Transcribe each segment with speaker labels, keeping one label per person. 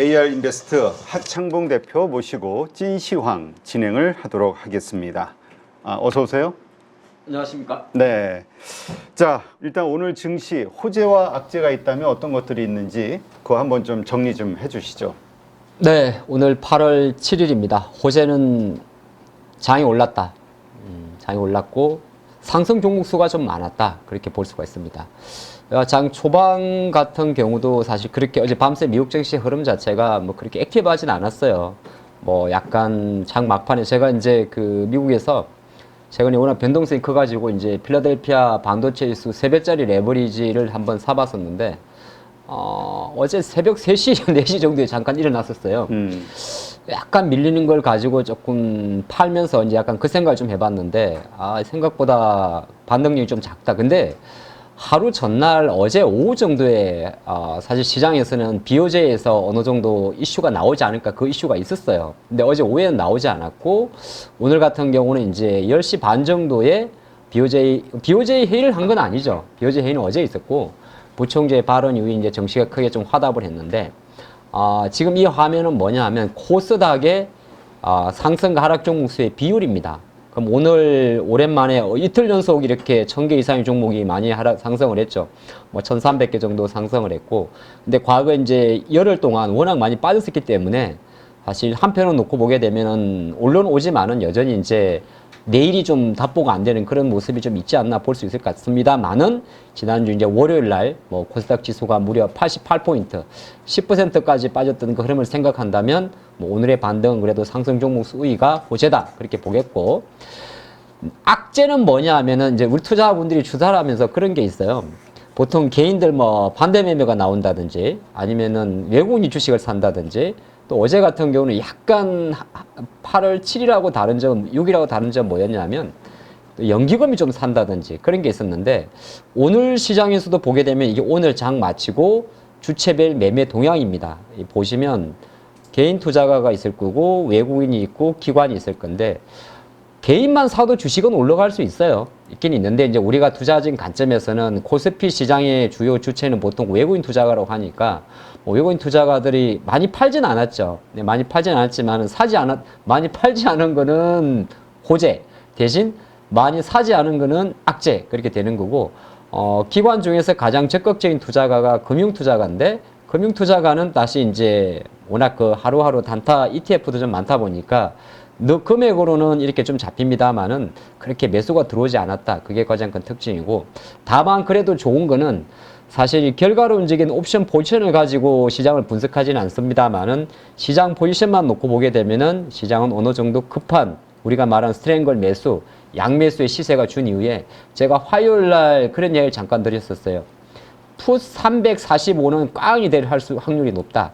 Speaker 1: AR 인베스트 하창봉 대표 모시고 찐시황 진행을 하도록 하겠습니다. 어서 오세요.
Speaker 2: 안녕하십니까?
Speaker 1: 네. 자, 일단 오늘 증시 호재와 악재가 있다면 어떤 것들이 있는지 그거 한번 좀 정리 좀 해주시죠.
Speaker 2: 네, 오늘 8월 7일입니다. 호재는 장이 올랐다. 장이 올랐고 상승 종목 수가 좀 많았다. 그렇게 볼 수가 있습니다. 장 초반 같은 경우도 사실 그렇게 어제 밤새 미국 증시 흐름 자체가 뭐 그렇게 액티브하진 않았어요. 뭐 약간 장 막판에 제가 이제 그 미국에서 최근에 워낙 변동성이 커가지고 이제 필라델피아 반도체 지수 3배짜리 레버리지를 한번 사봤었는데 어제 새벽 3시, 4시 정도에 잠깐 일어났었어요. 약간 밀리는 걸 가지고 조금 팔면서 이제 약간 그 생각을 좀 해봤는데, 생각보다 반등력이 좀 작다. 근데 하루 전날 어제 오후 정도에 사실 시장에서는 BOJ에서 어느 정도 이슈가 나오지 않을까 그 이슈가 있었어요. 근데 어제 오후에는 나오지 않았고, 오늘 같은 경우는 이제 10시 반 정도에 BOJ 회의를 한 건 아니죠. BOJ 회의는 어제 있었고, 부총재 발언 이후에 이제 정시가 크게 좀 화답을 했는데, 지금 이 화면은 뭐냐 하면 코스닥의 상승과 하락 종목 수의 비율입니다. 그럼 오늘 오랜만에 이틀 연속 이렇게 1000개 이상의 종목이 많이 상승을 했죠. 뭐 1300개 정도 상승을 했고, 근데 과거 이제 열흘 동안 워낙 많이 빠졌었기 때문에 사실 한편으로 놓고 보게 되면은 올라오지만은 여전히 이제 내일이 좀 답보가 안 되는 그런 모습이 좀 있지 않나 볼 수 있을 것 같습니다만은 지난주 이제 월요일 날 뭐 코스닥 지수가 무려 88포인트, 10%까지 빠졌던 그 흐름을 생각한다면 뭐 오늘의 반등은 그래도 상승 종목 수위가 호재다 그렇게 보겠고, 악재는 뭐냐 하면은 이제 우리 투자자분들이 주사를 하면서 그런 게 있어요. 보통 개인들 뭐 반대 매매가 나온다든지 아니면은 외국인이 주식을 산다든지, 또 어제 같은 경우는 약간 8월 7일하고 다른 점, 6일하고 다른 점 뭐였냐면 연기금이 좀 산다든지 그런 게 있었는데, 오늘 시장에서도 보게 되면 이게 오늘 장 마치고 주체별 매매 동향입니다. 보시면 개인 투자가가 있을 거고 외국인이 있고 기관이 있을 건데, 개인만 사도 주식은 올라갈 수 있어요. 있긴 있는데 이제 우리가 투자진 관점에서는 코스피 시장의 주요 주체는 보통 외국인 투자가라고 하니까 뭐 외국인 투자가들이 많이 팔진 않았죠. 네, 많이 팔진 않았지만 많이 팔지 않은 거는 호재, 대신 많이 사지 않은 거는 악재, 그렇게 되는 거고, 기관 중에서 가장 적극적인 투자가가 금융투자가인데, 금융투자가는 다시 이제 워낙 그 하루하루 단타 ETF도 좀 많다 보니까 금액으로는 이렇게 좀 잡힙니다만은 그렇게 매수가 들어오지 않았다. 그게 가장 큰 특징이고, 다만 그래도 좋은 거는 사실 결과로 움직이는 옵션 포지션을 가지고 시장을 분석하지는 않습니다만은 시장 포지션만 놓고 보게 되면은 시장은 어느 정도 급한 우리가 말한 스트랭글 매수, 양매수의 시세가 준 이후에 제가 화요일 날 그런 이야기를 잠깐 드렸었어요. 풋 345는 꽝이 될 확률이 높다.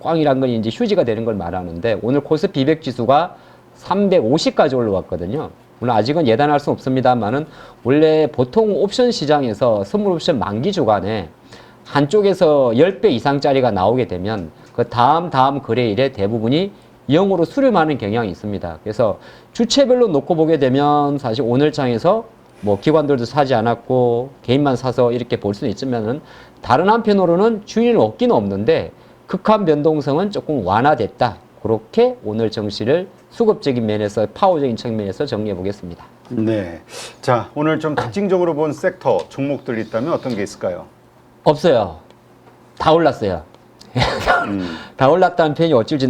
Speaker 2: 꽝이란 건 이제 휴지가 되는 걸 말하는데, 오늘 코스피 200 지수가 350까지 올라왔거든요. 물론 아직은 예단할 수는 없습니다만은 원래 보통 옵션 시장에서 선물 옵션 만기 주간에 한쪽에서 10배 이상짜리가 나오게 되면 그 다음 거래일에 대부분이 0으로 수렴하는 경향이 있습니다. 그래서 주체별로 놓고 보게 되면 사실 오늘 장에서 뭐 기관들도 사지 않았고 개인만 사서 이렇게 볼 수는 있지만은, 다른 한편으로는 주인은 없긴 없는데 극한 변동성은 조금 완화됐다. 그렇게 오늘 정시를 수급적인 면에서 파워적인 측면에서 정리해 보겠습니다.
Speaker 1: 네. 자, 오늘 좀 특징적으로 본 섹터 종목들 있다면 어떤 게 있을까요?
Speaker 2: 없어요. 다 올랐어요. 다 올랐다는 표현이 어쩔지,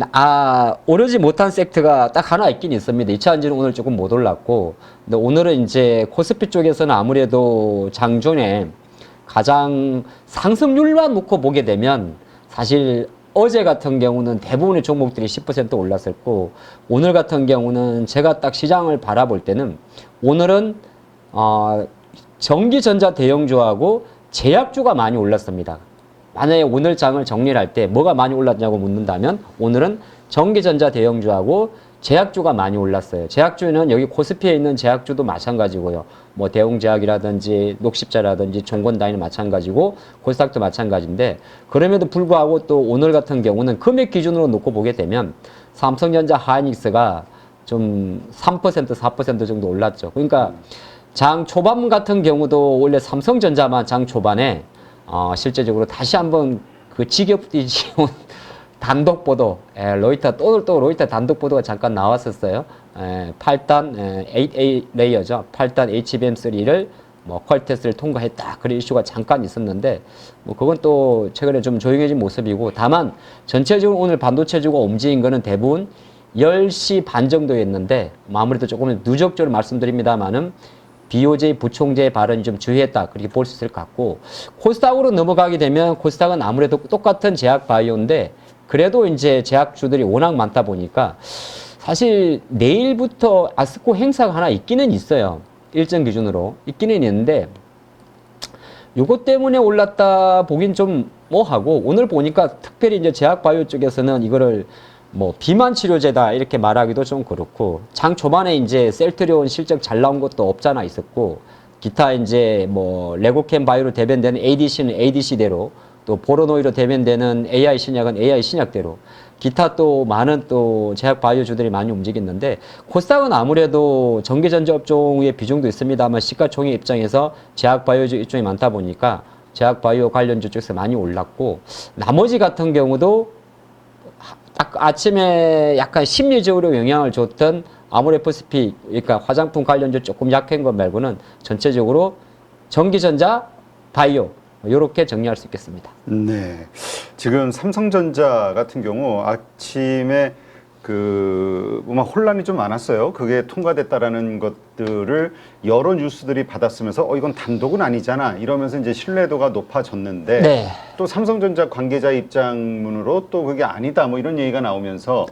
Speaker 2: 오르지 못한 섹터가 딱 하나 있긴 있습니다. 2차전지는 오늘 조금 못 올랐고, 근데 오늘은 이제 코스피 쪽에서는 아무래도 장중에 가장 상승률만 놓고 보게 되면 사실 어제 같은 경우는 대부분의 종목들이 10% 올랐었고, 오늘 같은 경우는 제가 딱 시장을 바라볼 때는 오늘은 전기전자 대형주하고 제약주가 많이 올랐습니다. 만약에 오늘 장을 정리를 할 때 뭐가 많이 올랐냐고 묻는다면 오늘은 전기전자 대형주하고 제약주가 많이 올랐어요. 제약주는 여기 코스피에 있는 제약주도 마찬가지고요. 뭐 대웅제약이라든지 녹십자라든지 종건다이는 마찬가지고 코스닥도 마찬가지인데, 그럼에도 불구하고 또 오늘 같은 경우는 금액 기준으로 놓고 보게 되면 삼성전자, 하이닉스가 좀 3%, 4% 정도 올랐죠. 그러니까 장 초반 같은 경우도 원래 삼성전자만 장 초반에 실제적으로 다시 한번 그 지겹듯이 단독 보도, 로이터 또 로이터 단독 보도가 잠깐 나왔었어요. 8단 8A 레이어죠. 8단 HBM3를 뭐 퀄테스트를 통과했다. 그런 이슈가 잠깐 있었는데 뭐 그건 또 최근에 좀 조용해진 모습이고, 다만 전체적으로 오늘 반도체주가 움직인 거는 대부분 10시 반 정도였는데 아무래도 조금 누적적으로 말씀드립니다만은 BOJ 부총재의 발언이 좀 주의했다, 그렇게 볼 수 있을 것 같고, 코스닥으로 넘어가게 되면 코스닥은 아무래도 똑같은 제약 바이오인데 그래도 이제 제약주들이 워낙 많다 보니까 사실 내일부터 아스코 행사가 하나 있기는 있어요. 일정 기준으로 있기는 있는데 요것 때문에 올랐다 보긴 좀 뭐하고, 오늘 보니까 특별히 이제 제약 바이오 쪽에서는 이거를 뭐 비만 치료제다 이렇게 말하기도 좀 그렇고, 장 초반에 이제 셀트리온 실적 잘 나온 것도 없잖아 있었고, 기타 이제 뭐 레고캠 바이오로 대변되는 ADC는 ADC대로, 또 보로노이로 대변되는 AI 신약은 AI 신약대로, 기타 또 많은 또 제약 바이오주들이 많이 움직였는데, 코스닥은 아무래도 전기전자 업종의 비중도 있습니다만 시가총액 입장에서 제약 바이오주 입종이 많다 보니까 제약 바이오 관련주 쪽에서 많이 올랐고, 나머지 같은 경우도 딱 아침에 약간 심리적으로 영향을 줬던 아모레퍼시픽, 그러니까 화장품 관련주 조금 약한 것 말고는 전체적으로 전기전자, 바이오 이렇게 정리할 수 있겠습니다.
Speaker 1: 네. 지금 삼성전자 같은 경우 아침에 막 혼란이 좀 많았어요. 그게 통과됐다라는 것들을 여러 뉴스들이 받았으면서 이건 단독은 아니잖아 이러면서 이제 신뢰도가 높아졌는데,
Speaker 2: 네.
Speaker 1: 또 삼성전자 관계자 입장문으로 또 그게 아니다 뭐 이런 얘기가 나오면서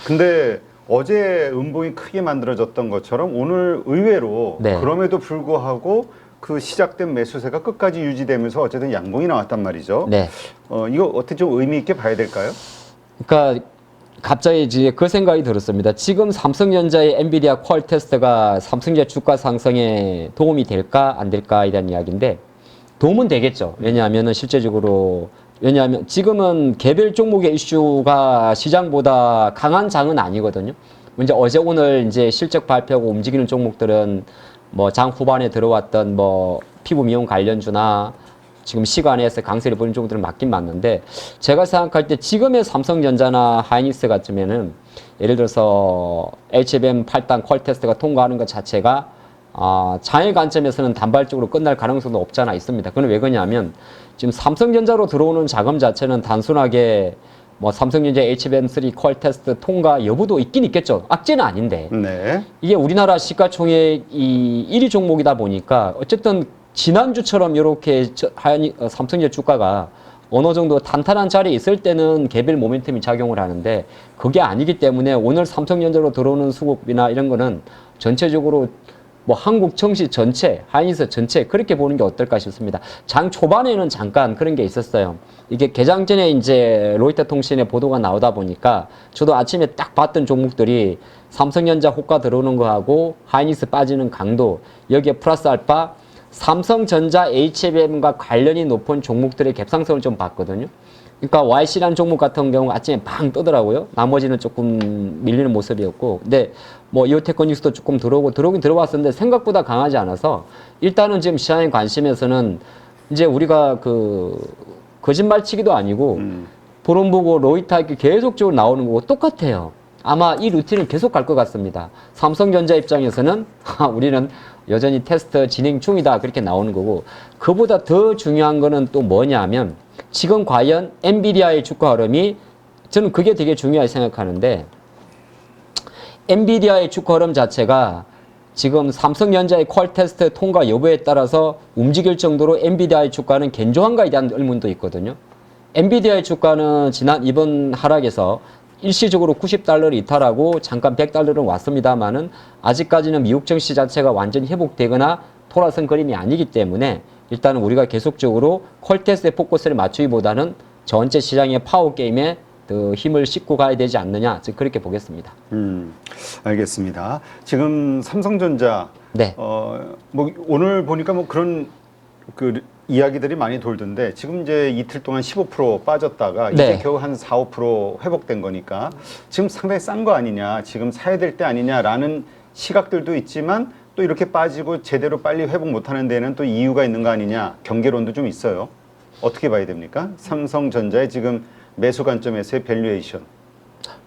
Speaker 1: 근데 어제 음봉이 크게 만들어졌던 것처럼 오늘 의외로
Speaker 2: 네.
Speaker 1: 그럼에도 불구하고 그 시작된 매수세가 끝까지 유지되면서 어쨌든 양봉이 나왔단 말이죠.
Speaker 2: 네.
Speaker 1: 이거 어떻게 좀 의미 있게 봐야 될까요?
Speaker 2: 그러니까 갑자기 이제 그 생각이 들었습니다. 지금 삼성전자의 엔비디아 퀄 테스트가 삼성전자 주가 상승에 도움이 될까 안 될까에 대한 이야기인데, 도움은 되겠죠. 왜냐하면은 실제적으로, 왜냐하면 지금은 개별 종목의 이슈가 시장보다 강한 장은 아니거든요. 이제 어제 오늘 이제 실적 발표하고 움직이는 종목들은 뭐 장 후반에 들어왔던 뭐 피부 미용 관련주나 지금 시간에서 강세를 보이는 종목들은 맞긴 맞는데, 제가 생각할 때 지금의 삼성전자나 하이닉스 같으면은 예를 들어서 HBM 8단 퀄 테스트가 통과하는 것 자체가 장의 관점에서는 단발적으로 끝날 가능성도 없지 않아 있습니다. 그건 왜 그러냐면 지금 삼성전자로 들어오는 자금 자체는 단순하게 뭐 삼성전자 HBM3 퀄 테스트 통과 여부도 있긴 있겠죠. 악재는 아닌데.
Speaker 1: 네.
Speaker 2: 이게 우리나라 시가총액이 1위 종목이다 보니까 어쨌든 지난주처럼 이렇게 삼성전자 주가가 어느 정도 탄탄한 자리에 있을 때는 개별 모멘텀이 작용을 하는데, 그게 아니기 때문에 오늘 삼성전자로 들어오는 수급이나 이런 거는 전체적으로 뭐 한국 증시 전체, 하이닉스 전체 그렇게 보는 게 어떨까 싶습니다. 장 초반에는 잠깐 그런 게 있었어요. 이게 개장 전에 이제 로이터 통신의 보도가 나오다 보니까 저도 아침에 딱 봤던 종목들이 삼성전자 호가 들어오는 거하고 하이닉스 빠지는 강도, 여기에 플러스 알파 삼성전자 HBM과 관련이 높은 종목들의 갭상승을 좀 봤거든요. 그러니까 YC라는 종목 같은 경우 아침에 방 뜨더라고요. 나머지는 조금 밀리는 모습이었고, 근데 뭐 이오테크닉스도 조금 들어오긴 들어왔었는데 생각보다 강하지 않아서, 일단은 지금 시장의 관심에서는 이제 우리가 거짓말치기도 아니고 보름 보고 로이터 계속적으로 나오는 거고 똑같아요. 아마 이 루틴은 계속 갈 것 같습니다. 삼성전자 입장에서는 우리는 여전히 테스트 진행 중이다 그렇게 나오는 거고, 그보다 더 중요한 거는 또 뭐냐면 지금 과연 엔비디아의 주가 흐름이, 저는 그게 되게 중요하게 생각하는데, 엔비디아의 주가 흐름 자체가 지금 삼성전자의 퀄 테스트 통과 여부에 따라서 움직일 정도로 엔비디아의 주가는 견조한가에 대한 의문도 있거든요. 엔비디아의 주가는 이번 하락에서 일시적으로 90달러를 이탈하고 잠깐 100달러로 왔습니다만은 아직까지는 미국 증시 자체가 완전히 회복되거나 돌아선 그림이 아니기 때문에 일단은 우리가 계속적으로 퀄 테스트에 포커스를 맞추기보다는 전체 시장의 파워 게임에 더 힘을 싣고 가야 되지 않느냐, 즉 그렇게 보겠습니다.
Speaker 1: 알겠습니다. 지금 삼성전자
Speaker 2: 네.
Speaker 1: 뭐 오늘 보니까 뭐 그런 이야기들이 많이 돌던데, 지금 이제 이틀 동안 15% 빠졌다가
Speaker 2: 네.
Speaker 1: 이제 겨우 한 4, 5% 회복된 거니까 지금 상당히 싼 거 아니냐, 지금 사야 될 때 아니냐라는 시각들도 있지만, 또 이렇게 빠지고 제대로 빨리 회복 못하는 데는 또 이유가 있는 거 아니냐, 경계론도 좀 있어요. 어떻게 봐야 됩니까? 삼성전자의 지금 매수 관점에서의 밸류에이션.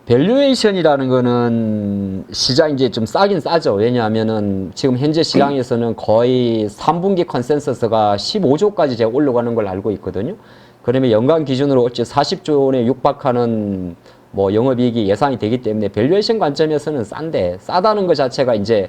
Speaker 2: 밸류에이션이라는 거는 시장 이제 좀 싸긴 싸죠. 왜냐하면은 지금 현재 시장에서는 거의 3분기 컨센서스가 15조까지 제가 올라가는 걸 알고 있거든요. 그러면 연간 기준으로 어째 40조 원에 육박하는 뭐 영업이익이 예상이 되기 때문에 밸류에이션 관점에서는 싼데, 싸다는 것 자체가 이제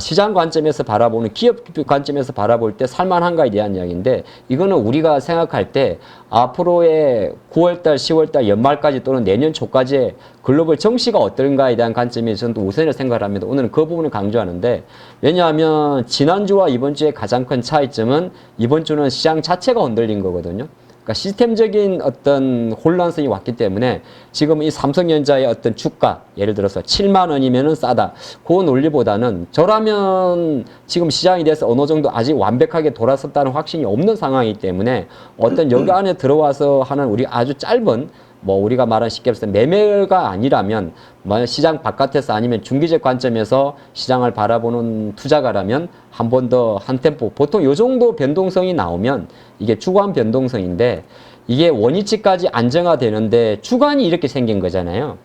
Speaker 2: 시장 관점에서 바라보는, 기업 관점에서 바라볼 때 살만한가에 대한 이야기인데, 이거는 우리가 생각할 때 앞으로의 9월달, 10월달 연말까지 또는 내년 초까지의 글로벌 정시가 어떨까에 대한 관점에서 저는 또 우선을 생각을 합니다. 오늘은 그 부분을 강조하는데, 왜냐하면 지난주와 이번 주의 가장 큰 차이점은 이번 주는 시장 자체가 흔들린 거거든요. 그러니까 시스템적인 어떤 혼란성이 왔기 때문에 지금 이 삼성전자의 어떤 주가, 예를 들어서 7만 원이면은 싸다, 그 논리보다는 저라면 지금 시장에 대해서 어느 정도 아직 완벽하게 돌아섰다는 확신이 없는 상황이기 때문에 어떤 여기 안에 들어와서 하는 우리 아주 짧은, 뭐 우리가 말하는 쉽게 말해서 매매가 아니라면, 만약 시장 바깥에서 아니면 중기적 관점에서 시장을 바라보는 투자가라면 한 번 더 한 템포, 보통 요 정도 변동성이 나오면 이게 주간 변동성인데, 이게 원위치까지 안정화되는데 주간이 이렇게 생긴 거잖아요.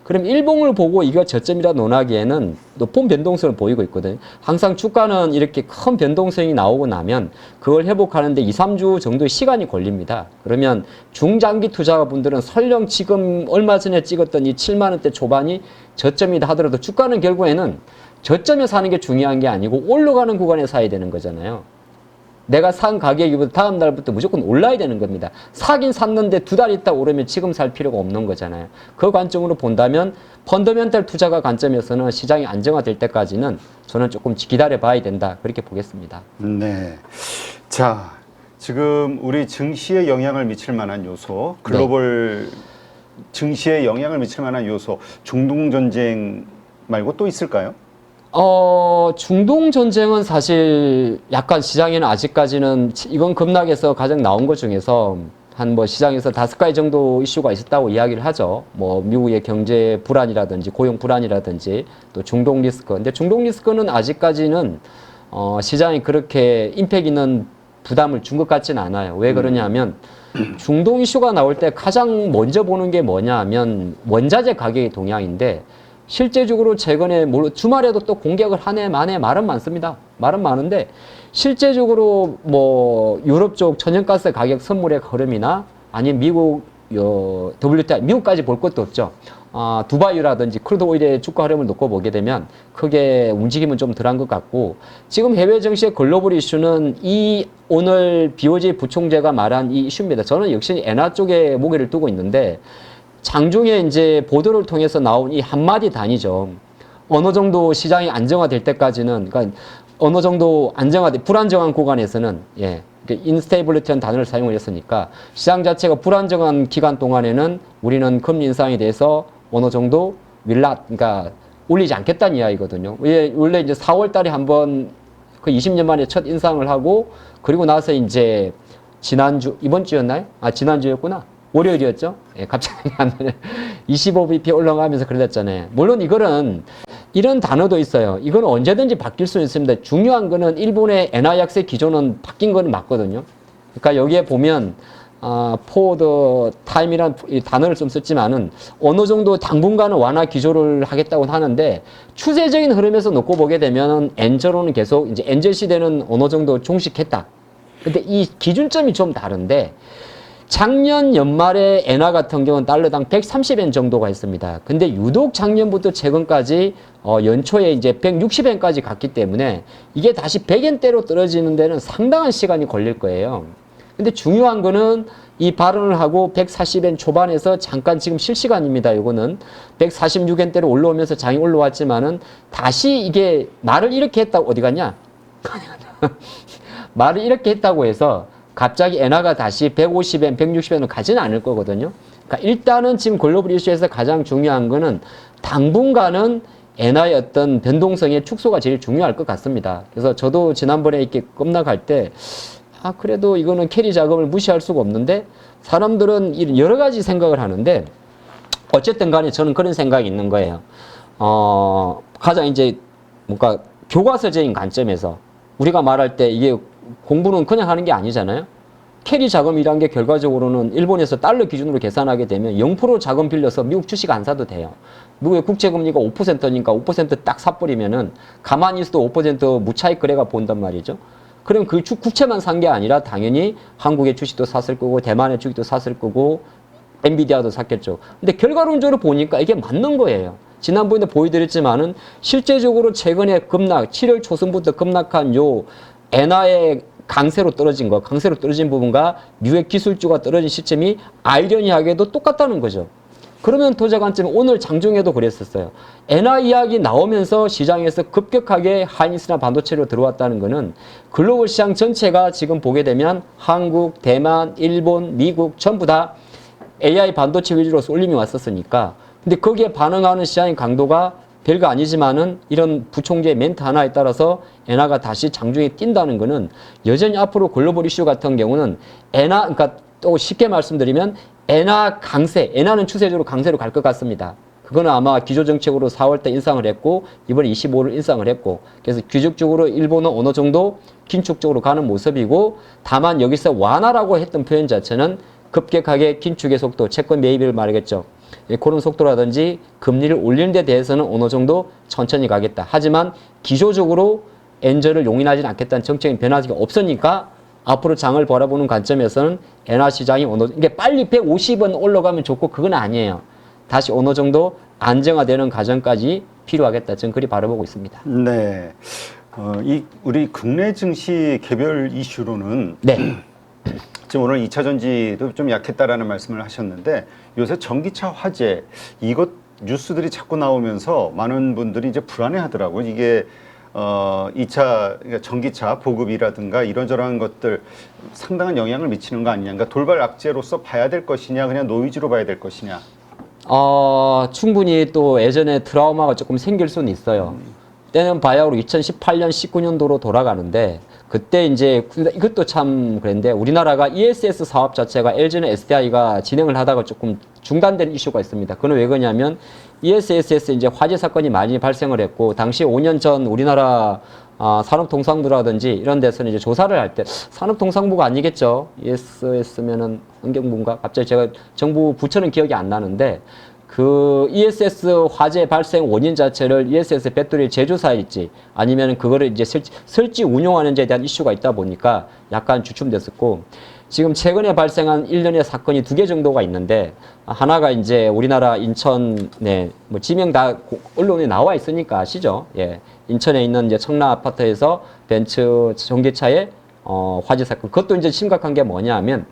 Speaker 2: 그럼 일봉을 보고 이거 저점이라 논하기에는 높은 변동성을 보이고 있거든요. 항상 주가는 이렇게 큰 변동성이 나오고 나면 그걸 회복하는데 2, 3주 정도의 시간이 걸립니다. 그러면 중장기 투자자분들은 설령 지금 얼마 전에 찍었던 이 7만 원대 초반이 저점이다 하더라도 주가는 결국에는 저점에 사는 게 중요한 게 아니고 올라가는 구간에 사야 되는 거잖아요. 내가 산 가격이 다음 날부터 무조건 올라야 되는 겁니다. 사긴 샀는데 두 달 있다 오르면 지금 살 필요가 없는 거잖아요. 그 관점으로 본다면 펀더멘탈 투자가 관점에서는 시장이 안정화될 때까지는 저는 조금 기다려 봐야 된다, 그렇게 보겠습니다.
Speaker 1: 네. 자, 지금 우리 증시에 영향을 미칠 만한 요소, 글로벌 증시에 영향을 미칠 만한 요소, 중동 전쟁 말고 또 있을까요?
Speaker 2: 중동 전쟁은 사실 약간 시장에는 아직까지는, 이건 급락해서 가장 나온 것 중에서 한 뭐 시장에서 5가지 정도 이슈가 있었다고 이야기를 하죠. 뭐 미국의 경제 불안이라든지 고용 불안이라든지 또 중동 리스크. 근데 중동 리스크는 아직까지는 시장이 그렇게 임팩 있는 부담을 준 것 같지는 않아요. 왜 그러냐면 중동 이슈가 나올 때 가장 먼저 보는 게 뭐냐 하면 원자재 가격의 동향인데, 실제적으로 최근에 주말에도 또 공격을 하네 마네 말은 많습니다. 말은 많은데 실제적으로 뭐 유럽 쪽 천연가스 가격 선물의 흐름이나 아니면 미국 WTI, 미국까지 볼 것도 없죠. 두바이라든지 크루드 오일의 주가 흐름을 놓고 보게 되면 크게 움직임은 좀 덜한 것 같고, 지금 해외 증시의 글로벌 이슈는 이 오늘 BOJ 부총재가 말한 이 이슈입니다. 저는 역시 엔화 쪽에 무게를 두고 있는데, 장중에 이제 보도를 통해서 나온 이 한마디 단위죠. 어느 정도 시장이 안정화될 때까지는, 그러니까 어느 정도 불안정한 구간에서는, 인스테이블리티한 단어를 사용을 했으니까 시장 자체가 불안정한 기간 동안에는 우리는 금리 인상에 대해서 어느 정도 그러니까 올리지 않겠다는 이야기거든요. 원래 이제 4월 달에 한번 그 20년 만에 첫 인상을 하고, 그리고 나서 이제 지난주, 이번 주였나요? 지난주였구나. 월요일이었죠? 갑자기 25bp 올라가면서 그랬잖아요. 물론 이런 단어도 있어요. 이건 언제든지 바뀔 수 있습니다. 중요한 거는 일본의 엔화 약세 기조는 바뀐 건 맞거든요. 그러니까 여기에 보면 for the time이라는 단어를 좀 썼지만은 어느 정도 당분간은 완화 기조를 하겠다고 하는데, 추세적인 흐름에서 놓고 보게 되면 엔저로는 계속 이제 엔저 시대는 어느 정도 종식했다. 근데 이 기준점이 좀 다른데, 작년 연말에 엔화 같은 경우는 달러당 130엔 정도가 있습니다. 근데 유독 작년부터 최근까지 연초에 이제 160엔까지 갔기 때문에 이게 다시 100엔대로 떨어지는 데는 상당한 시간이 걸릴 거예요. 근데 중요한 거는 이 발언을 하고 140엔 초반에서 잠깐, 지금 실시간입니다. 이거는 146엔대로 올라오면서 장이 올라왔지만은 다시 이게 말을 이렇게 했다고, 어디 갔냐? 말을 이렇게 했다고 해서 갑자기 엔화가 다시 150엔, 160엔으로 가지는 않을 거거든요. 그러니까 일단은 지금 글로벌 이슈에서 가장 중요한 거는 당분간은 엔화의 어떤 변동성의 축소가 제일 중요할 것 같습니다. 그래서 저도 지난번에 이렇게 급락할 때, 그래도 이거는 캐리 자금을 무시할 수가 없는데, 사람들은 여러 가지 생각을 하는데, 어쨌든 간에 저는 그런 생각이 있는 거예요. 가장 이제 뭔가 교과서적인 관점에서 우리가 말할 때 이게 공부는 그냥 하는 게 아니잖아요. 캐리 자금이란 게 결과적으로는 일본에서 달러 기준으로 계산하게 되면 0% 자금 빌려서 미국 주식 안 사도 돼요. 미국의 국채금리가 5%니까 5%딱 사버리면은 가만히 있어도 5% 무차익 거래가 본단 말이죠. 그럼 그 국채만 산 게 아니라 당연히 한국의 주식도 샀을 거고 대만의 주식도 샀을 거고 엔비디아도 샀겠죠. 근데 결과론적으로 보니까 이게 맞는 거예요. 지난번에 보여드렸지만은 실제적으로 최근에 급락, 7월 초순부터 급락한 요 엔화의 강세로 떨어진 거, 강세로 떨어진 부분과 미국의 기술주가 떨어진 시점이 아이러니하게도 똑같다는 거죠. 그러면 투자 관점이 오늘 장중에도 그랬었어요. 엔화 이야기 나오면서 시장에서 급격하게 하이닉스나 반도체로 들어왔다는 거는 글로벌 시장 전체가 지금 보게 되면 한국, 대만, 일본, 미국 전부 다 AI 반도체 위주로서 올림이 왔었으니까 근데 거기에 반응하는 시장의 강도가 별거 아니지만은 이런 부총재의 멘트 하나에 따라서 엔화가 다시 장중에 뛴다는 거는 여전히 앞으로 글로벌 이슈 같은 경우는 엔화, 그러니까 또 쉽게 말씀드리면 엔화 강세, 엔화는 추세적으로 강세로 갈 것 같습니다. 그거는 아마 기조정책으로 4월달 인상을 했고 이번에 25일 인상을 했고 그래서 규칙적으로 일본은 어느 정도 긴축적으로 가는 모습이고 다만 여기서 완화라고 했던 표현 자체는 급격하게 긴축의 속도, 채권 매입을 말하겠죠. 그런 속도라든지 금리를 올리는 데 대해서는 어느 정도 천천히 가겠다. 하지만 기조적으로 엔저를 용인하지는 않겠다는 정책인 변화가 없으니까 앞으로 장을 바라보는 관점에서는 엔화 시장이 이게 빨리 150원 올라가면 좋고 그건 아니에요. 다시 어느 정도 안정화되는 과정까지 필요하겠다. 저는 그리 바라보고 있습니다.
Speaker 1: 네. 우리 국내 증시 개별 이슈로는
Speaker 2: 네.
Speaker 1: 지금 오늘 2차 전지도 좀 약했다라는 말씀을 하셨는데 요새 전기차 화재 이것 뉴스들이 자꾸 나오면서 많은 분들이 이제 불안해 하더라고요. 이게 2차 그러니까 전기차 보급이라든가 이런저런 것들 상당한 영향을 미치는 거 아니냐. 그러니까 돌발 악재로서 봐야 될 것이냐 그냥 노이즈로 봐야 될 것이냐.
Speaker 2: 충분히 또 예전에 트라우마가 조금 생길 수는 있어요. 때는 바야흐로 2018년, 19년도로 돌아가는데 그때 이제 이것도 참 그랬는데 우리나라가 ESS 사업 자체가 LG는 SDI가 진행을 하다가 조금 중단된 이슈가 있습니다. 그건 왜 그러냐면 ESS에서 이제 화재 사건이 많이 발생을 했고 당시 5년 전 우리나라 산업통상부라든지 이런 데서는 이제 조사를 할 때 산업통상부가 아니겠죠. ESS면은 환경부인가? 갑자기 제가 정부 부처는 기억이 안 나는데 그 ESS 화재 발생 원인 자체를 ESS 배터리 제조사일지 아니면 그거를 이제 설치 운용하는지에 대한 이슈가 있다 보니까 약간 주춤됐었고 지금 최근에 발생한 일련의 사건이 2개 정도가 있는데 하나가 이제 우리나라 인천에 뭐 지명 다 언론에 나와 있으니까 아시죠? 예. 인천에 있는 이제 청라 아파트에서 벤츠 전기차의 화재 사건. 그것도 이제 심각한 게 뭐냐 하면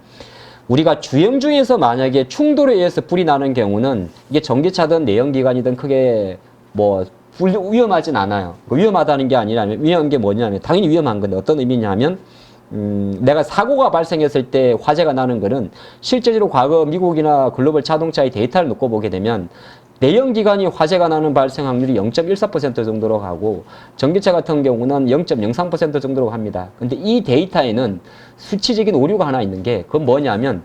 Speaker 2: 우리가 주행 중에서 만약에 충돌에 의해서 불이 나는 경우는 이게 전기차든 내연기관이든 크게 뭐 위험하진 않아요. 위험하다는 게 아니라 위험한 게 뭐냐면 당연히 위험한 건데 어떤 의미냐면 내가 사고가 발생했을 때 화재가 나는 거는 실제로 과거 미국이나 글로벌 자동차의 데이터를 놓고 보게 되면 내연기관이 화재가 나는 발생 확률이 0.14% 정도로 가고 전기차 같은 경우는 0.03% 정도로 합니다. 근데 이 데이터에는 수치적인 오류가 하나 있는 게 그건 뭐냐면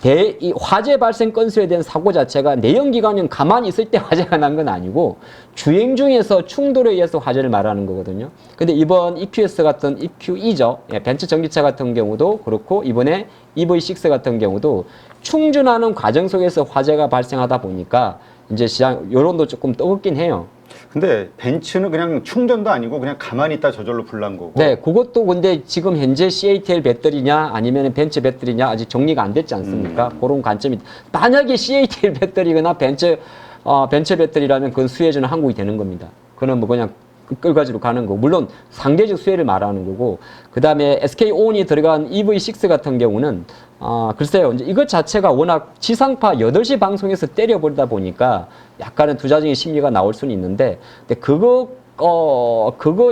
Speaker 2: 이 화재 발생 건수에 대한 사고 자체가 내연기관은 가만히 있을 때 화재가 난 건 아니고 주행 중에서 충돌에 의해서 화재를 말하는 거거든요. 근데 이번 EQS 같은 EQE죠. 예, 벤츠 전기차 같은 경우도 그렇고 이번에 EV6 같은 경우도 충전하는 과정 속에서 화재가 발생하다 보니까 이제 시장 여론도 조금 뜨겁긴 해요.
Speaker 1: 근데 벤츠는 그냥 충전도 아니고 그냥 가만히 있다 저절로 불난 거고.
Speaker 2: 네, 그것도 근데 지금 현재 CATL 배터리냐 아니면 벤츠 배터리냐 아직 정리가 안 됐지 않습니까? 그런 관점이 만약에 CATL 배터리거나 벤츠 배터리라면 그건 수혜주는 한국이 되는 겁니다. 그건 뭐 그냥 끌가지로 가는 거고 물론 상대적 수혜를 말하는 거고 그 다음에 SK온이 들어간 EV6 같은 경우는 글쎄요 이제 이것 자체가 워낙 지상파 8시 방송에서 때려버리다 보니까 약간은 투자적인 심리가 나올 수는 있는데 근데 그거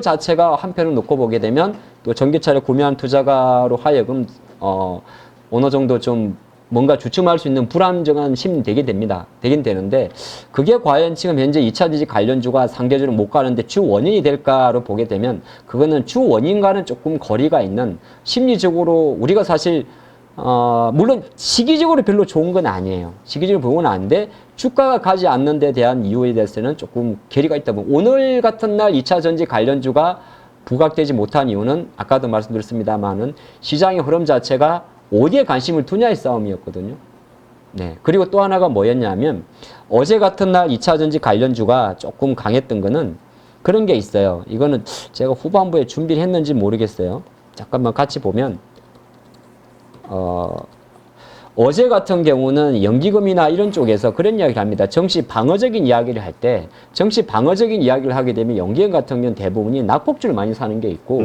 Speaker 2: 자체가 한편을 놓고 보게 되면 또 전기차를 구매한 투자가로 하여금 어느 정도 좀 뭔가 주춤할 수 있는 불안정한 심리 되긴 되는데 그게 과연 지금 현재 2차 지지 관련주가 상대적으로 못 가는데 주 원인이 될까로 보게 되면 그거는 주 원인과는 조금 거리가 있는 심리적으로 우리가 사실 물론 시기적으로 별로 좋은 건 아니에요. 시기적으로 좋은 건 아닌데 주가가 가지 않는 데 대한 이유에 대해서는 조금 괴리가 있다 보면 오늘 같은 날 2차 전지 관련주가 부각되지 못한 이유는 아까도 말씀드렸습니다만은 시장의 흐름 자체가 어디에 관심을 두냐의 싸움이었거든요. 네. 그리고 또 하나가 뭐였냐면 어제 같은 날 2차 전지 관련주가 조금 강했던 거는 그런 게 있어요. 이거는 제가 후반부에 준비를 했는지 모르겠어요. 잠깐만 같이 보면 어제 같은 경우는 연기금이나 이런 쪽에서 그런 이야기를 합니다. 정치 방어적인 이야기를 할 때 정치 방어적인 이야기를 하게 되면 연기금 같은 경우는 대부분이 낙폭주를 많이 사는 게 있고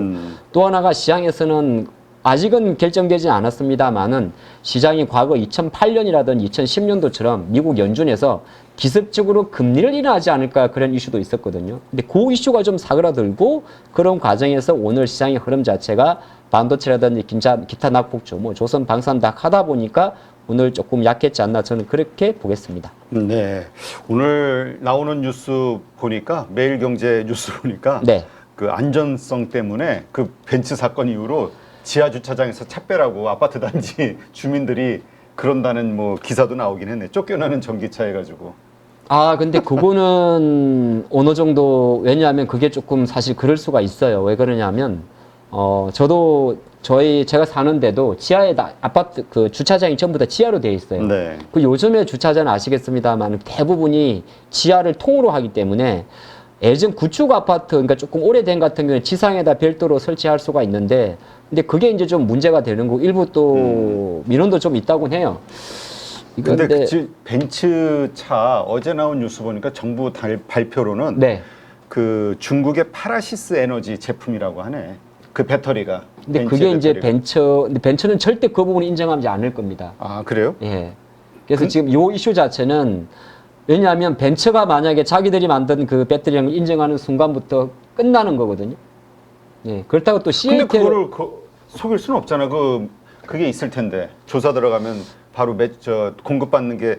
Speaker 2: 또 하나가 시장에서는 아직은 결정되지 않았습니다만은 시장이 과거 2008년이라든 2010년도처럼 미국 연준에서 기습적으로 금리를 인하하지 않을까 그런 이슈도 있었거든요. 근데 그 이슈가 좀 사그라들고 그런 과정에서 오늘 시장의 흐름 자체가 반도체라든지 기타 낙폭주, 뭐 조선 방산닥 하다 보니까 오늘 조금 약했지 않나 저는 그렇게 보겠습니다.
Speaker 1: 네. 오늘 나오는 뉴스 보니까 매일경제 뉴스 보니까
Speaker 2: 네.
Speaker 1: 그 안전성 때문에 그 벤츠 사건 이후로 지하 주차장에서 차 빼라고 아파트 단지 주민들이 그런다는 뭐 기사도 나오긴 했네. 쫓겨나는 전기차 해가지고.
Speaker 2: 아, 근데 그거는 어느 정도, 왜냐하면 그게 조금 사실 그럴 수가 있어요. 왜 그러냐면, 저도 제가 사는데도 지하에 아파트 그 주차장이 전부 다 지하로 되어 있어요.
Speaker 1: 네.
Speaker 2: 그 요즘에 주차장은 아시겠습니다만 대부분이 지하를 통으로 하기 때문에 예전 구축 아파트, 그러니까 조금 오래된 같은 경우는 지상에다 별도로 설치할 수가 있는데, 근데 그게 이제 좀 문제가 되는 거, 일부 또 민원도 좀 있다고 해요.
Speaker 1: 근데 그 벤츠 차 어제 나온 뉴스 보니까 정부 발표로는
Speaker 2: 네.
Speaker 1: 그 중국의 파라시스 에너지 제품이라고 하네. 그 배터리가.
Speaker 2: 근데 그게 이제 근데 벤츠는 절대 그 부분을 인정하지 않을 겁니다.
Speaker 1: 아, 그래요?
Speaker 2: 예. 그래서 지금 요 이슈 자체는 왜냐하면 벤츠가 만약에 자기들이 만든 그 배터리를 인정하는 순간부터 끝나는 거거든요. 예. 그렇다고 또
Speaker 1: 근데
Speaker 2: CATL
Speaker 1: 그거를 속일 수는 없잖아. 그게 있을 텐데 조사 들어가면 바로 공급받는 게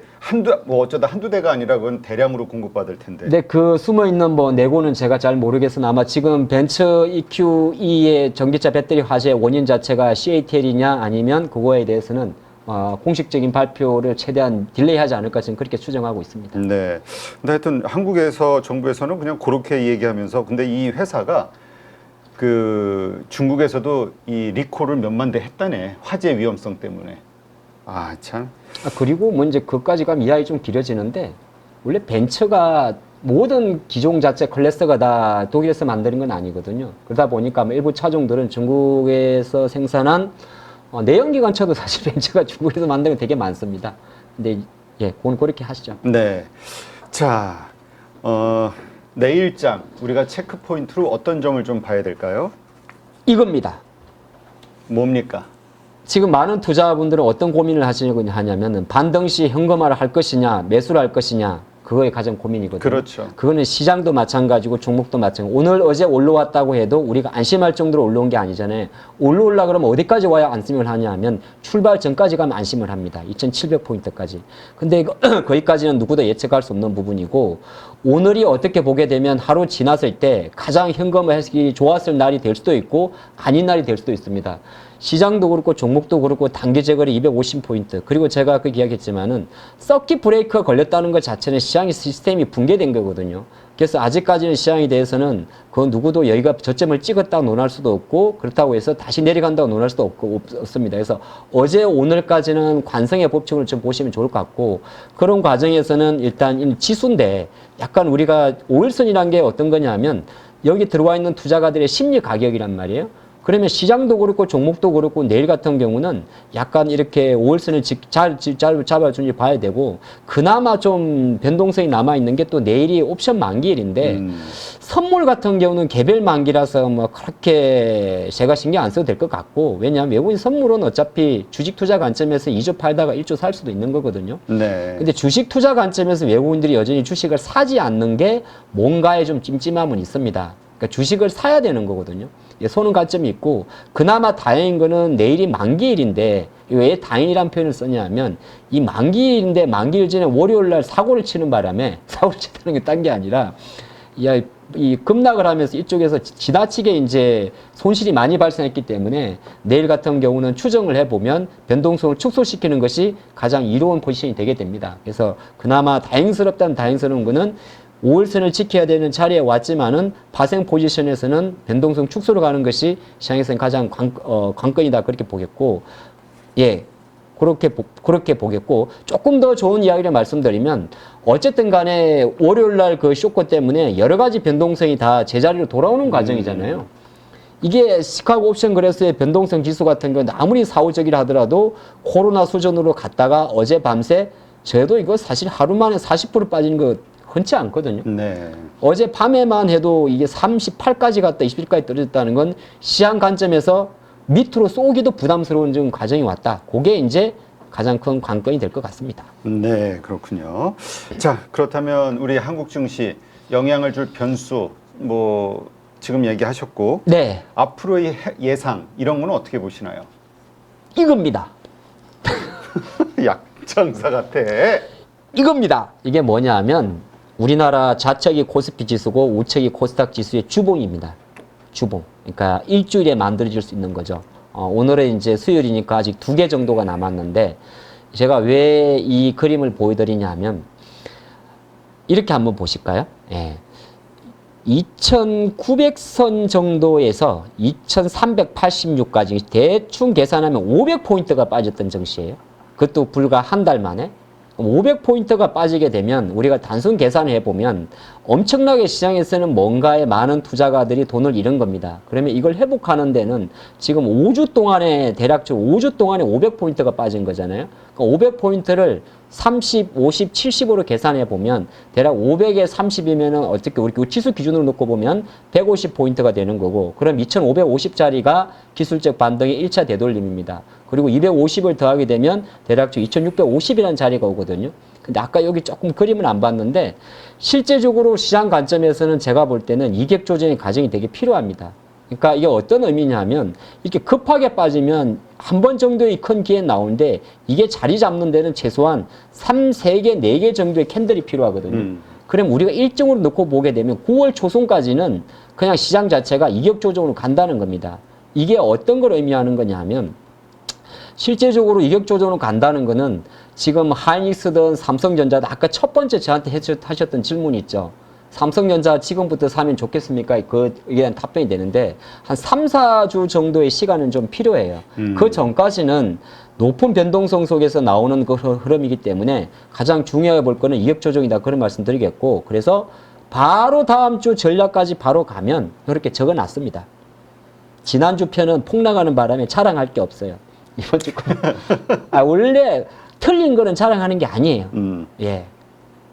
Speaker 1: 어쩌다 한두 대가 아니라 그건 대량으로 공급받을 텐데.
Speaker 2: 근데 그 숨어 있는 뭐 내고는 제가 잘 모르겠으나 아마 지금 벤츠 EQE의 전기차 배터리 화재의 원인 자체가 CATL이냐 아니면 그거에 대해서는 공식적인 발표를 최대한 딜레이하지 않을까 저는 그렇게 추정하고 있습니다.
Speaker 1: 네. 근데 하여튼 한국에서 정부에서는 그냥 그렇게 얘기하면서 근데 이 회사가 그 중국에서도 이 리콜을 몇만 대 했다네. 화재 위험성 때문에. 아, 참.
Speaker 2: 그리고 뭐 이제 그까지 가면 이야기 좀 길어지는데 원래 벤츠가 모든 기종 자체 클래스가 다 독일에서 만드는 건 아니거든요. 그러다 보니까 뭐 일부 차종들은 중국에서 생산한 내연기관차도 사실 벤츠가 중국에서 만드는 게 되게 많습니다. 근데 예, 그건 그렇게 하시죠.
Speaker 1: 네. 자, 내일장 우리가 체크 포인트로 어떤 점을 좀 봐야 될까요?
Speaker 2: 이겁니다.
Speaker 1: 뭡니까?
Speaker 2: 지금 많은 투자분들은 어떤 고민을 하냐면은 반등시 현금화를 할 것이냐, 매수를 할 것이냐, 그거에 가장 고민이거든요.
Speaker 1: 그렇죠.
Speaker 2: 그거는 시장도 마찬가지고 종목도 마찬가지고 오늘 어제 올라왔다고 해도 우리가 안심할 정도로 올라온 게 아니잖아요. 올라오려 그러면 어디까지 와야 안심을 하냐 하면 출발 전까지 가면 안심을 합니다. 2700포인트까지. 근데 거기까지는 누구도 예측할 수 없는 부분이고 오늘이 어떻게 보게 되면 하루 지났을 때 가장 현금화하기 좋았을 날이 될 수도 있고 아닌 날이 될 수도 있습니다. 시장도 그렇고 종목도 그렇고 단기 재거래 250포인트 그리고 제가 그 이야기했지만은 서킷 브레이크가 걸렸다는 것 자체는 시장의 시스템이 붕괴된 거거든요. 그래서 아직까지는 시장에 대해서는 그 누구도 여기가 저점을 찍었다고 논할 수도 없고 그렇다고 해서 다시 내려간다고 논할 수도 없습니다. 그래서 어제 오늘까지는 관성의 법칙을 좀 보시면 좋을 것 같고 그런 과정에서는 일단 지수인데 약간 우리가 5일선이라는 게 어떤 거냐면 여기 들어와 있는 투자가들의 심리 가격이란 말이에요. 그러면 시장도 그렇고 종목도 그렇고 내일 같은 경우는 약간 이렇게 5월선을 잘 잡아준지 봐야 되고 그나마 좀 변동성이 남아있는 게 또 내일이 옵션 만기일인데 선물 같은 경우는 개별 만기라서 뭐 그렇게 제가 신경 안 써도 될 것 같고 왜냐하면 외국인 선물은 어차피 주식 투자 관점에서 2주 팔다가 1주 살 수도 있는 거거든요.
Speaker 1: 네.
Speaker 2: 근데 주식 투자 관점에서 외국인들이 여전히 주식을 사지 않는 게 뭔가에 좀 찜찜함은 있습니다. 그러니까 주식을 사야 되는 거거든요. 손은 관점이 있고 그나마 다행인 거는 내일이 만기일인데 왜 다행이라는 표현을 썼냐면 이 만기일인데 만기일 전에 월요일날 사고를 치는 바람에 사고를 치다는 게 딴 게 아니라 이 급락을 하면서 이쪽에서 지나치게 이제 손실이 많이 발생했기 때문에 내일 같은 경우는 추정을 해보면 변동성을 축소시키는 것이 가장 이로운 포지션이 되게 됩니다. 그래서 그나마 다행스럽다는 다행스러운 거는 5일선을 지켜야 되는 자리에 왔지만은 파생 포지션에서는 변동성 축소로 가는 것이 시장에서는 가장 관건이다 그렇게 보겠고 예. 그렇게 보겠고, 조금 더 좋은 이야기를 말씀드리면, 어쨌든 간에 월요일 날 그 쇼크 때문에 여러 가지 변동성이 다 제자리로 돌아오는 과정이잖아요. 이게 시카고 옵션 그래스의 변동성 지수 같은 경우는 아무리 사후적이라 하더라도 코로나 수준으로 갔다가 어제 밤새 저도 이거 사실 하루 만에 40% 빠지는 거 흔치 않거든요.
Speaker 1: 네.
Speaker 2: 어제 밤에만 해도 이게 38까지 갔다 20일까지 떨어졌다는 건 시장 관점에서 밑으로 쏘기도 부담스러운 좀 과정이 왔다. 그게 이제 가장 큰 관건이 될 것 같습니다.
Speaker 1: 네, 그렇군요. 자, 그렇다면 우리 한국 증시 영향을 줄 변수 뭐 지금 얘기하셨고
Speaker 2: 네,
Speaker 1: 앞으로의 예상 이런 거는 어떻게 보시나요?
Speaker 2: 이겁니다.
Speaker 1: 약장사 같아.
Speaker 2: 이겁니다. 이게 뭐냐 하면 우리나라 좌측이 코스피 지수고 우측이 코스닥 지수의 주봉입니다. 주봉. 그러니까 일주일에 만들어질 수 있는 거죠. 오늘은 이제 수요일이니까 아직 2개 정도가 남았는데 제가 왜 이 그림을 보여드리냐 하면 이렇게 한번 보실까요? 예. 2900선 정도에서 2386까지 대충 계산하면 500포인트가 빠졌던 증시예요. 그것도 불과 한 달 만에. 500포인트가 빠지게 되면 우리가 단순 계산을 해보면 엄청나게 시장에서는 뭔가에 많은 투자가들이 돈을 잃은 겁니다. 그러면 이걸 회복하는 데는 지금 5주 동안에 대략적으로 5주 동안에 500포인트가 빠진 거잖아요. 그러니까 500포인트를 30, 50, 70으로 계산해 보면 대략 500에 30이면은 어떻게 우리 지수 기준으로 놓고 보면 150포인트가 되는 거고, 그럼 2550짜리가 기술적 반등의 1차 되돌림입니다. 그리고 250을 더하게 되면 대략적으로 2650이라는 자리가 오거든요. 근데 아까 여기 조금 그림을 안 봤는데 실제적으로 시장 관점에서는 제가 볼 때는 이격 조정의 과정이 되게 필요합니다. 그러니까 이게 어떤 의미냐면 이렇게 급하게 빠지면 한 번 정도의 큰 기회 나오는데 이게 자리 잡는 데는 최소한 3개, 4개 정도의 캔들이 필요하거든요. 그럼 우리가 일정으로 놓고 보게 되면 9월 초순까지는 그냥 시장 자체가 이격 조정으로 간다는 겁니다. 이게 어떤 걸 의미하는 거냐 하면 실제적으로 이격 조정으로 간다는 거는 지금 하이닉스든 삼성전자든 아까 첫 번째 저한테 하셨던 질문이 있죠. 삼성전자 지금부터 사면 좋겠습니까? 그에 대한 답변이 되는데 한 3, 4주 정도의 시간은 좀 필요해요. 그 전까지는 높은 변동성 속에서 나오는 그 흐름이기 때문에 가장 중요해 볼 거는 이격 조정이다. 그런 말씀 드리겠고, 그래서 바로 다음 주 전략까지 바로 가면 이렇게 적어 놨습니다. 지난주 편은 폭락하는 바람에 자랑할 게 없어요. 이번 주 거. 원래 틀린 거는 자랑하는 게 아니에요. 예.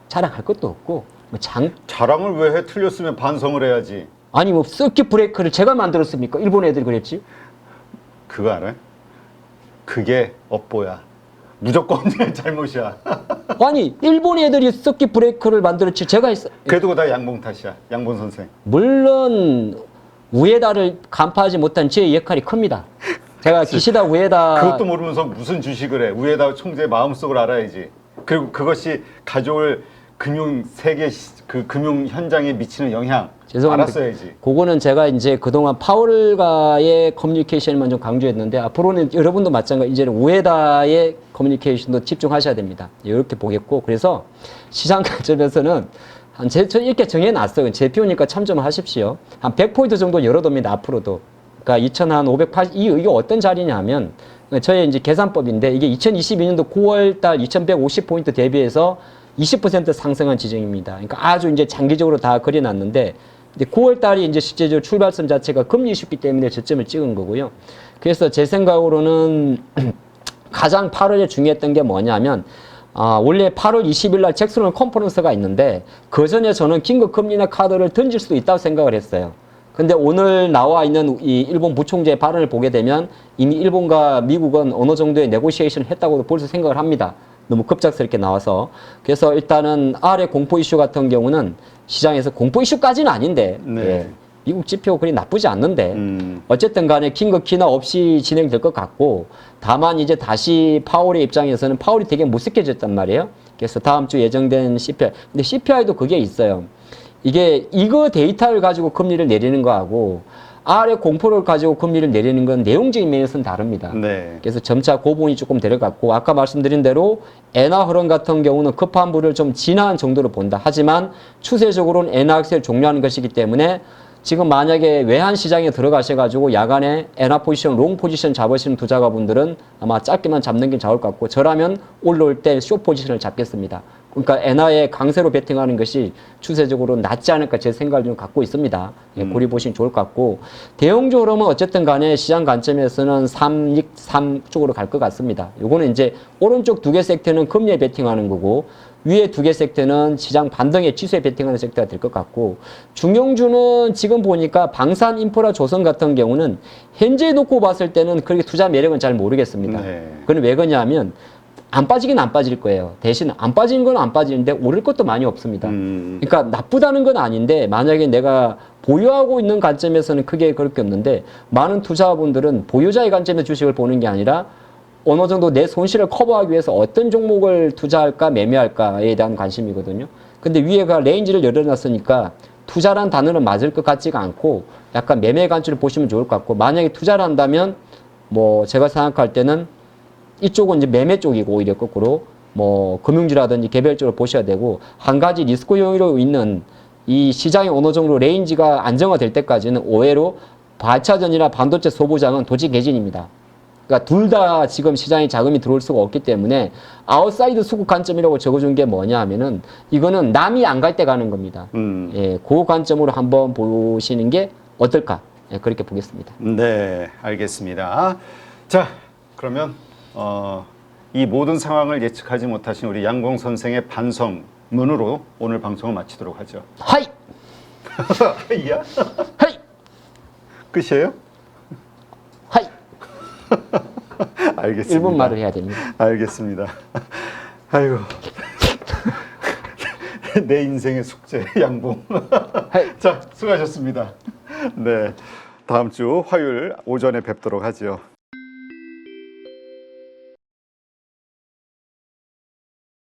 Speaker 2: 자랑할 것도 없고,
Speaker 1: 자랑을 왜 해? 틀렸으면 반성을 해야지.
Speaker 2: 아니, 뭐, 서킷 브레이크를 제가 만들었습니까? 일본 애들이 그랬지?
Speaker 1: 그거 알아요? 그게 업보야. 무조건 내 잘못이야.
Speaker 2: 아니, 일본 애들이 서킷 브레이크를 만들었지. 제가 했어.
Speaker 1: 그래도 다 양봉 탓이야. 양봉 선생.
Speaker 2: 물론, 우에다를 간파하지 못한 제 역할이 큽니다. 제가 기시다 우에다.
Speaker 1: 그것도 모르면서 무슨 주식을 해. 우에다 총재의 마음속을 알아야지. 그리고 그것이 가져올 금융 세계 그 금융 현장에 미치는 영향
Speaker 2: 죄송합니다.
Speaker 1: 알았어야지.
Speaker 2: 그거는 제가 이제 그동안 파월과의 커뮤니케이션만 좀 강조했는데 앞으로는 여러분도 마찬가지 이제는 우에다의 커뮤니케이션도 집중하셔야 됩니다. 이렇게 보겠고, 그래서 시장 관점에서는 저 이렇게 정해놨어요. 제표니까 참조하십시오. 한 100포인트 정도 열어둡니다. 앞으로도. 그러니까 2,580 이게 어떤 자리냐면 저의 이제 계산법인데 이게 2022년도 9월달 2,150포인트 대비해서 20% 상승한 지정입니다. 그러니까 아주 이제 장기적으로 다 그려놨는데, 이제 9월 달이 이제 실제적으로 출발점 자체가 금리 이슈기 때문에 저점을 찍은 거고요. 그래서 제 생각으로는 가장 8월에 중요했던 게 뭐냐면, 원래 8월 20일 날 잭슨홀 컨퍼런스가 있는데, 그 전에 저는 긴급 금리나 카드를 던질 수도 있다고 생각을 했어요. 근데 오늘 나와 있는 이 일본 부총재의 발언을 보게 되면 이미 일본과 미국은 어느 정도의 네고시에이션을 했다고도 벌써 생각을 합니다. 너무 급작스럽게 나와서. 그래서 일단은 아래 공포 이슈 같은 경우는 시장에서 공포 이슈까지는 아닌데,
Speaker 1: 네.
Speaker 2: 예, 미국 지표 그리 나쁘지 않는데 어쨌든 간에 긴급 키나 없이 진행될 것 같고, 다만 이제 다시 파월의 입장에서는 파월이 되게 무색해졌단 말이에요. 그래서 다음 주 예정된 CPI. 근데 CPI도 그게 있어요. 이거 데이터를 가지고 금리를 내리는 거하고 아래 공포를 가지고 금리를 내리는 건 내용적인 면에서는 다릅니다.
Speaker 1: 네.
Speaker 2: 그래서 점차 그 부분이 조금 데려갔고, 아까 말씀드린 대로 엔화 흐름 같은 경우는 급한 불을 좀 진화한 정도로 본다. 하지만 추세적으로는 엔화 악세를 종료하는 것이기 때문에 지금 만약에 외환 시장에 들어가셔가지고 야간에 엔화 포지션, 롱 포지션 잡으시는 투자가분들은 아마 짧게만 잡는 게 좋을 것 같고, 저라면 올라올 때 숏 포지션을 잡겠습니다. 그러니까 엔화에 강세로 베팅하는 것이 추세적으로 낫지 않을까 제 생각을 좀 갖고 있습니다. 예, 고려 보시면 좋을 것 같고, 대형적으로 는 어쨌든 간에 시장 관점에서는 3 쪽으로 갈 것 같습니다. 요거는 이제 오른쪽 두 개 섹터는 금리에 베팅하는 거고, 위에 두 개 섹터는 시장 반등의 지수에 베팅하는 섹터가 될 것 같고, 중용주는 지금 보니까 방산 인프라 조선 같은 경우는 현재 놓고 봤을 때는 그렇게 투자 매력은 잘 모르겠습니다.
Speaker 1: 네.
Speaker 2: 그건 왜 그러냐면 안 빠지긴 안 빠질 거예요. 대신 안 빠지는 건 안 빠지는데 오를 것도 많이 없습니다. 그러니까 나쁘다는 건 아닌데, 만약에 내가 보유하고 있는 관점에서는 크게 그렇게 없는데, 많은 투자분들은 보유자의 관점에서 주식을 보는 게 아니라 어느 정도 내 손실을 커버하기 위해서 어떤 종목을 투자할까 매매할까에 대한 관심이거든요. 근데 위에가 레인지를 열어놨으니까 투자란 단어는 맞을 것 같지가 않고 약간 매매 관점을 보시면 좋을 것 같고, 만약에 투자를 한다면 뭐 제가 생각할 때는 이쪽은 이제 매매 쪽이고, 오히려 거꾸로 뭐 금융주라든지 개별적으로 보셔야 되고, 한 가지 리스크 요인으로 있는 이 시장이 어느 정도 레인지가 안정화될 때까지는 오해로 발차전이나 반도체 소부장은 도지 개진입니다. 그러니까 둘 다 지금 시장에 자금이 들어올 수가 없기 때문에 아웃사이드 수급 관점이라고 적어준 게 뭐냐 하면은 이거는 남이 안 갈 때 가는 겁니다. 예, 그 관점으로 한번 보시는 게 어떨까? 예, 그렇게 보겠습니다.
Speaker 1: 네, 알겠습니다. 자, 그러면 이 모든 상황을 예측하지 못하신 우리 양봉 선생의 반성문으로 오늘 방송을 마치도록 하죠.
Speaker 2: 하이!
Speaker 1: 이야?
Speaker 2: 하이!
Speaker 1: 끝이에요?
Speaker 2: 하이!
Speaker 1: 알겠습니다.
Speaker 2: 일본 말을 해야 됩니다.
Speaker 1: 알겠습니다. 아이고. 내 인생의 숙제, 양봉. 자, 수고하셨습니다. 네. 다음 주 화요일 오전에 뵙도록 하죠.